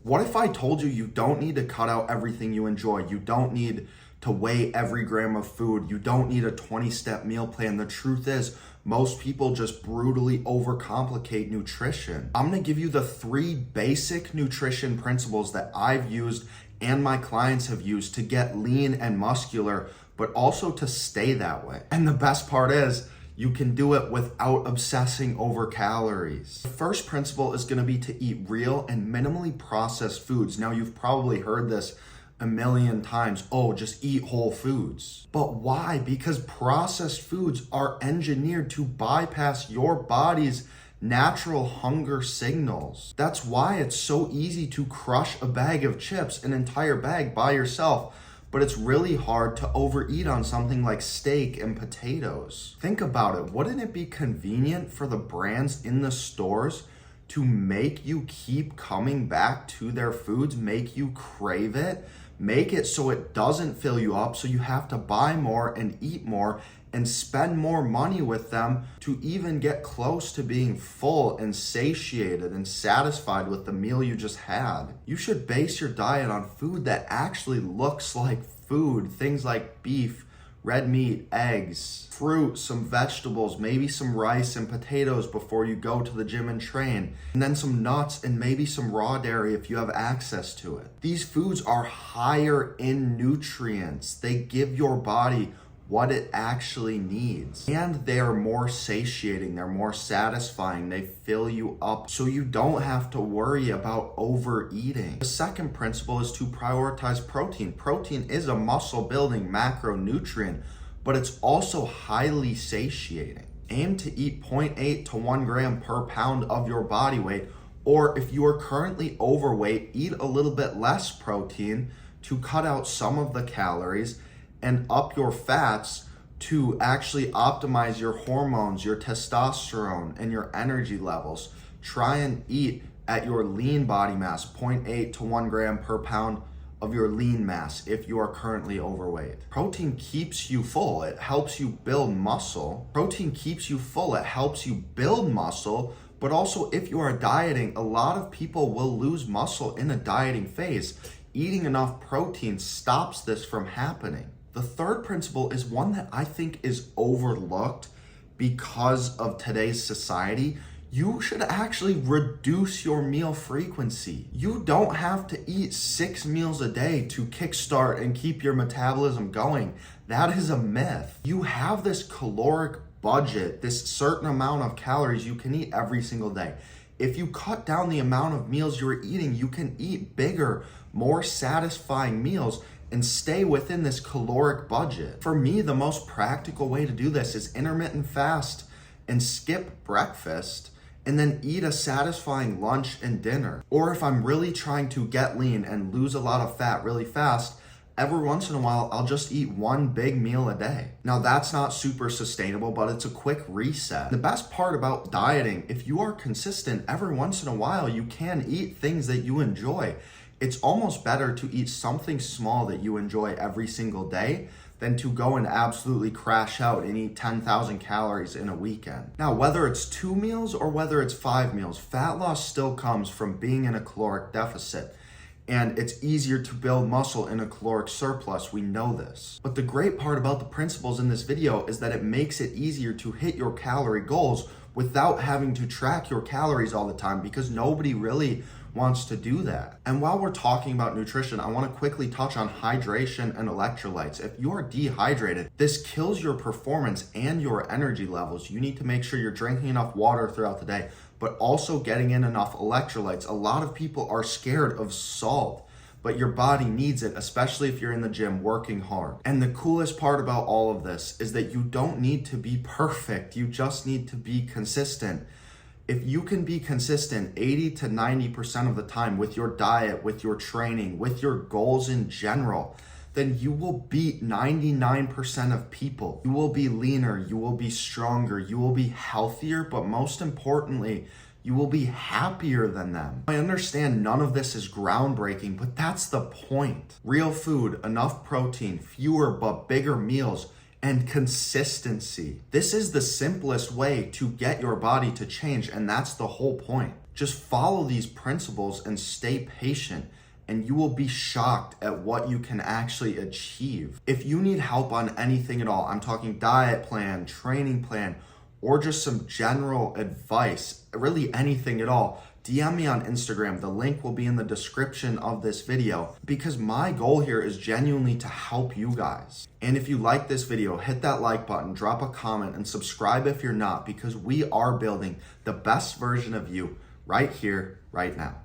What if I told you you don't need to cut out everything you enjoy? You don't need to weigh every gram of food. You don't need a 20-step meal plan. The truth is, most people just brutally overcomplicate nutrition. I'm gonna give you the 3 basic nutrition principles that I've used and my clients have used to get lean and muscular, but also to stay that way. And the best part is, you can do it without obsessing over calories. The first principle is gonna be to eat real and minimally processed foods. Now, you've probably heard this a million times. Oh, just eat whole foods. But why? Because processed foods are engineered to bypass your body's natural hunger signals. That's why it's so easy to crush a bag of chips, an entire bag by yourself, but it's really hard to overeat on something like steak and potatoes. Think about it. Wouldn't it be convenient for the brands in the stores to make you keep coming back to their foods, make you crave it, make it so it doesn't fill you up, so you have to buy more and eat more and spend more money with them to even get close to being full and satiated and satisfied with the meal you just had? You should base your diet on food that actually looks like food. Things like beef, red meat, eggs, fruit, some vegetables, maybe some rice and potatoes before you go to the gym and train, and then some nuts and maybe some raw dairy if you have access to it. These foods are higher in nutrients. They give your body what it actually needs. And they are more satiating, they're more satisfying, they fill you up so you don't have to worry about overeating. The second principle is to prioritize protein. Protein is a muscle building macronutrient, but it's also highly satiating. Aim to eat 0.8 to 1 gram per pound of your body weight, or if you are currently overweight, eat a little bit less protein to cut out some of the calories and up your fats to actually optimize your hormones, your testosterone, and your energy levels. Try and eat at your lean body mass, 0.8 to 1 gram per pound of your lean mass if you are currently overweight. Protein keeps you full. It helps you build muscle. Protein keeps you full. It helps you build muscle, but also if you are dieting, a lot of people will lose muscle in a dieting phase. Eating enough protein stops this from happening. The third principle is one that I think is overlooked because of today's society. You should actually reduce your meal frequency. You don't have to eat 6 meals a day to kickstart and keep your metabolism going. That is a myth. You have this caloric budget, this certain amount of calories you can eat every single day. If you cut down the amount of meals you're eating, you can eat bigger, more satisfying meals and stay within this caloric budget. For me, the most practical way to do this is intermittent fast and skip breakfast and then eat a satisfying lunch and dinner. Or if I'm really trying to get lean and lose a lot of fat really fast, every once in a while, I'll just eat 1 big meal a day. Now that's not super sustainable, but it's a quick reset. The best part about dieting, if you are consistent, every once in a while, you can eat things that you enjoy. It's almost better to eat something small that you enjoy every single day than to go and absolutely crash out and eat 10,000 calories in a weekend. Now, whether it's 2 meals or whether it's 5 meals, fat loss still comes from being in a caloric deficit. And it's easier to build muscle in a caloric surplus, we know this. But the great part about the principles in this video is that it makes it easier to hit your calorie goals without having to track your calories all the time, because nobody really wants to do that. And while we're talking about nutrition, I want to quickly touch on hydration and electrolytes. If you are dehydrated, this kills your performance and your energy levels. You need to make sure you're drinking enough water throughout the day, but also getting in enough electrolytes. A lot of people are scared of salt, but your body needs it, especially if you're in the gym working hard. And the coolest part about all of this is that you don't need to be perfect. You just need to be consistent. If you can be consistent 80 to 90% of the time with your diet, with your training, with your goals in general, then you will beat 99% of people. You will be leaner, you will be stronger, you will be healthier, but most importantly, you will be happier than them. I understand none of this is groundbreaking, but that's the point. Real food, enough protein, fewer but bigger meals, and consistency. This is the simplest way to get your body to change, and that's the whole point. Just follow these principles and stay patient, and you will be shocked at what you can actually achieve. If you need help on anything at all, I'm talking diet plan, training plan, or just some general advice, really anything at all, DM me on Instagram. The link will be in the description of this video, because my goal here is genuinely to help you guys. And if you like this video, hit that like button, drop a comment, and subscribe if you're not, because we are building the best version of you right here, right now.